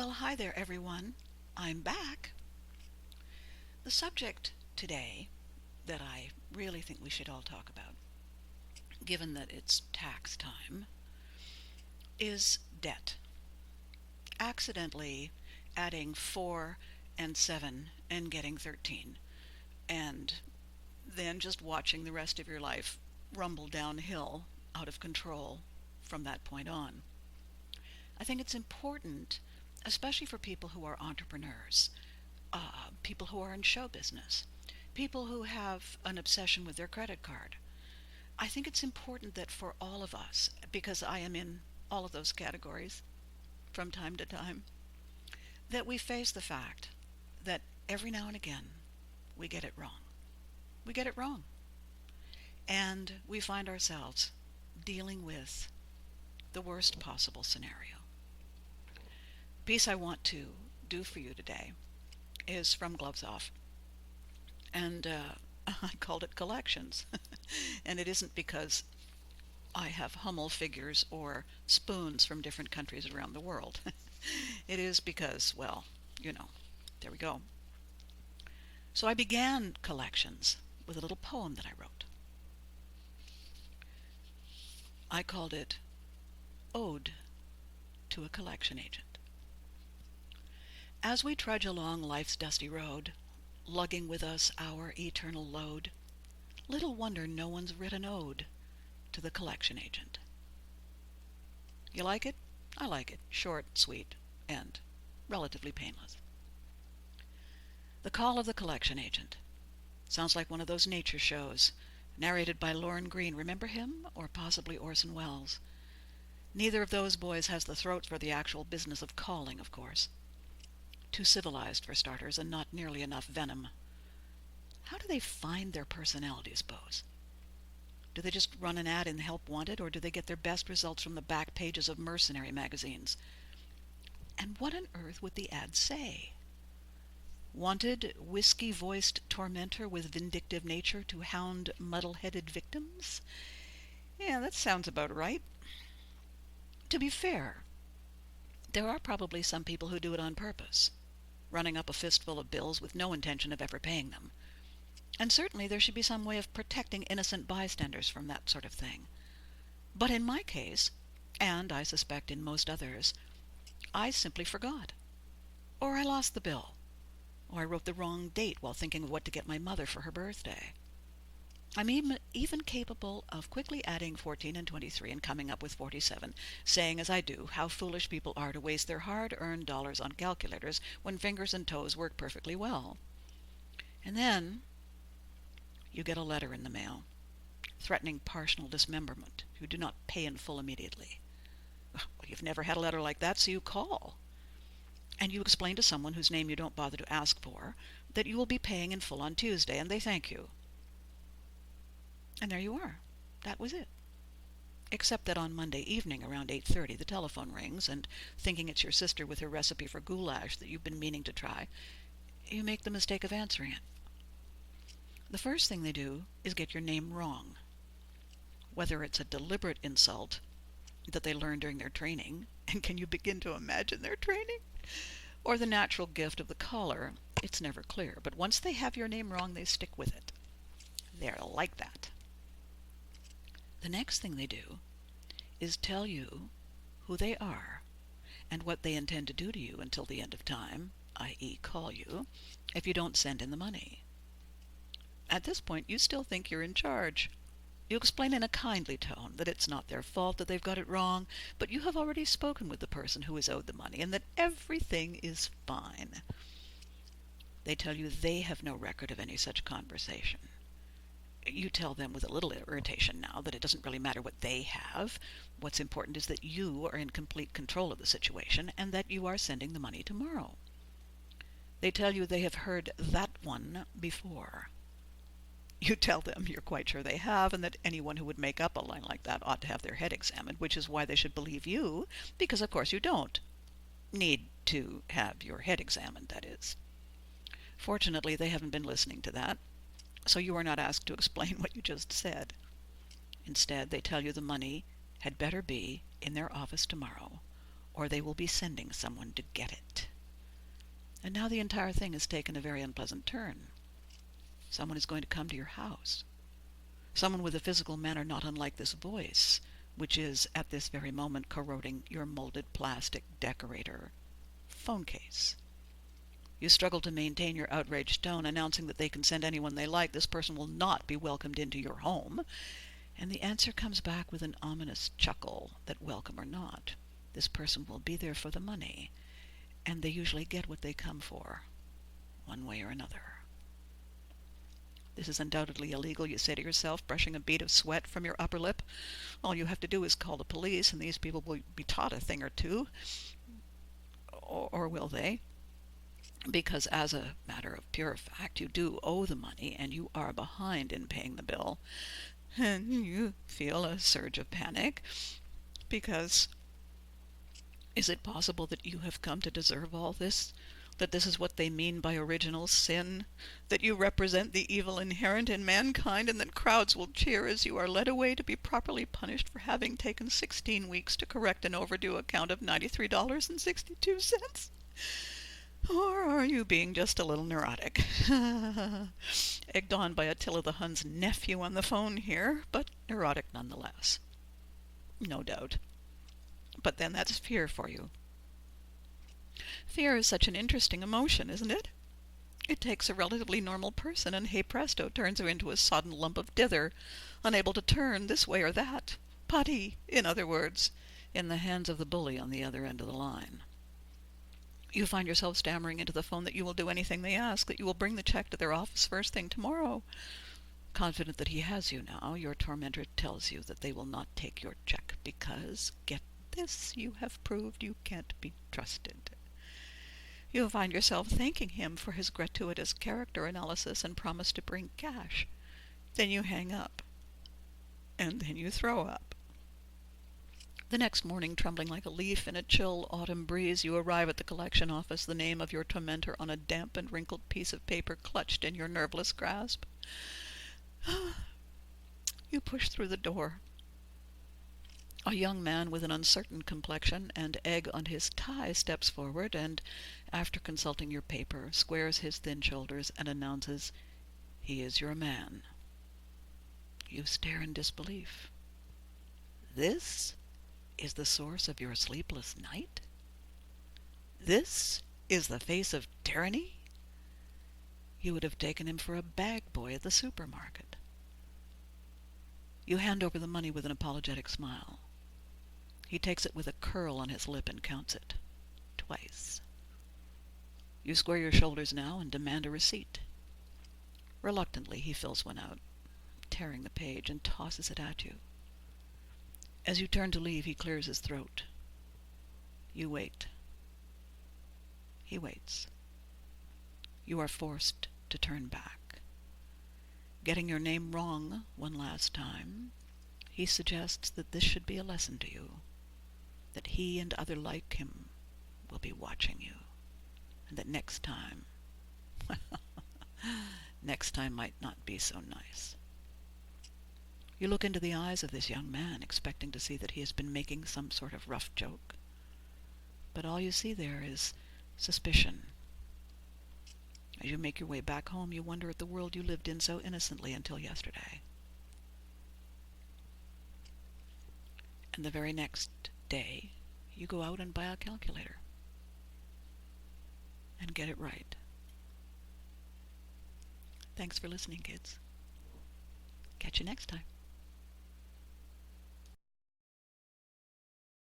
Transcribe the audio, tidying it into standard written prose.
Well, hi there, everyone. I'm back. The subject today that I really think we should all talk about, given that it's tax time, is debt. Accidentally adding 4 and 7 and getting 13, and then just watching the rest of your life rumble downhill out of control from that point on. I think it's important, especially for people who are entrepreneurs, people who are in show business, people who have an obsession with their credit card. I think it's important that for all of us, because I am in all of those categories from time to time, that we face the fact that every now and again we get it wrong. We get it wrong. And we find ourselves dealing with the worst possible scenario. The piece I want to do for you today is from Gloves Off. And I called it Collections. And it isn't because I have Hummel figures or spoons from different countries around the world. It is because, well, there we go. So I began Collections with a little poem that I wrote. I called it Ode to a Collection Agent. As we trudge along life's dusty road, lugging with us our eternal load, little wonder no one's written ode to the collection agent. You like it? I like it. Short, sweet, and relatively painless. The Call of the Collection Agent. Sounds like one of those nature shows, narrated by Lorne Greene. Remember him? Or possibly Orson Welles. Neither of those boys has the throat for the actual business of calling, of course. Too civilized, for starters, and not nearly enough venom. How do they find their personalities, Bose? Do they just run an ad in Help Wanted, or do they get their best results from the back pages of mercenary magazines? And what on earth would the ad say? Wanted, whiskey-voiced tormentor with vindictive nature to hound muddle-headed victims? Yeah, that sounds about right. To be fair, there are probably some people who do it on purpose, running up a fistful of bills with no intention of ever paying them. And certainly there should be some way of protecting innocent bystanders from that sort of thing. But in my case, and I suspect in most others, I simply forgot. Or I lost the bill. Or I wrote the wrong date while thinking of what to get my mother for her birthday. I'm even capable of quickly adding 14 and 23 and coming up with 47, saying as I do how foolish people are to waste their hard-earned dollars on calculators when fingers and toes work perfectly well. And then you get a letter in the mail, threatening partial dismemberment if you do not pay in full immediately. Well, you've never had a letter like that, so you call. And you explain to someone whose name you don't bother to ask for that you will be paying in full on Tuesday, and they thank you. And there you are. That was it. Except that on Monday evening around 8:30 the telephone rings, and thinking it's your sister with her recipe for goulash that you've been meaning to try, you make the mistake of answering it. The first thing they do is get your name wrong. Whether it's a deliberate insult that they learned during their training, and can you begin to imagine their training? Or the natural gift of the caller, it's never clear. But once they have your name wrong, they stick with it. They're like that. The next thing they do is tell you who they are and what they intend to do to you until the end of time, i.e. call you, if you don't send in the money. At this point, you still think you're in charge. You explain in a kindly tone that it's not their fault that they've got it wrong, but you have already spoken with the person who is owed the money and that everything is fine. They tell you they have no record of any such conversation. You tell them with a little irritation now that it doesn't really matter what they have. What's important is that you are in complete control of the situation and that you are sending the money tomorrow. They tell you they have heard that one before. You tell them you're quite sure they have, and that anyone who would make up a line like that ought to have their head examined, which is why they should believe you, because of course you don't need to have your head examined, that is. Fortunately, they haven't been listening to that, so you are not asked to explain what you just said. Instead, they tell you the money had better be in their office tomorrow, or they will be sending someone to get it. And now the entire thing has taken a very unpleasant turn. Someone is going to come to your house. Someone with a physical manner not unlike this voice, which is at this very moment corroding your molded plastic decorator phone case. You struggle to maintain your outraged tone, announcing that they can send anyone they like. This person will not be welcomed into your home. And the answer comes back with an ominous chuckle that, welcome or not, this person will be there for the money, and they usually get what they come for, one way or another. This is undoubtedly illegal, you say to yourself, brushing a bead of sweat from your upper lip. All you have to do is call the police, and these people will be taught a thing or two. Or will they? Because as a matter of pure fact, you do owe the money, and you are behind in paying the bill. And you feel a surge of panic, because is it possible that you have come to deserve all this? That this is what they mean by original sin? That you represent the evil inherent in mankind, and that crowds will cheer as you are led away to be properly punished for having taken 16 weeks to correct an overdue account of $93.62? Or are you being just a little neurotic? Egged on by Attila the Hun's nephew on the phone here, but neurotic nonetheless. No doubt. But then that's fear for you. Fear is such an interesting emotion, isn't it? It takes a relatively normal person and, hey presto, turns her into a sodden lump of dither, unable to turn this way or that. Putty, in other words, in the hands of the bully on the other end of the line. You find yourself stammering into the phone that you will do anything they ask, that you will bring the check to their office first thing tomorrow. Confident that he has you now, your tormentor tells you that they will not take your check because, get this, you have proved you can't be trusted. You find yourself thanking him for his gratuitous character analysis and promise to bring cash. Then you hang up. And then you throw up. The next morning, trembling like a leaf in a chill autumn breeze, you arrive at the collection office, the name of your tormentor on a damp and wrinkled piece of paper clutched in your nerveless grasp. You push through the door. A young man with an uncertain complexion and egg on his tie steps forward and, after consulting your paper, squares his thin shoulders and announces, "He is your man." You stare in disbelief. This is the source of your sleepless night? This is the face of tyranny? You would have taken him for a bag boy at the supermarket. You hand over the money with an apologetic smile. He takes it with a curl on his lip and counts it. Twice. You square your shoulders now and demand a receipt. Reluctantly, he fills one out, tearing the page, and tosses it at you. As you turn to leave, he clears his throat. You wait. He waits. You are forced to turn back. Getting your name wrong one last time, he suggests that this should be a lesson to you, that he and other like him will be watching you, and that next time, next time might not be so nice. You look into the eyes of this young man, expecting to see that he has been making some sort of rough joke. But all you see there is suspicion. As you make your way back home, you wonder at the world you lived in so innocently until yesterday. And the very next day, you go out and buy a calculator. And get it right. Thanks for listening, kids. Catch you next time.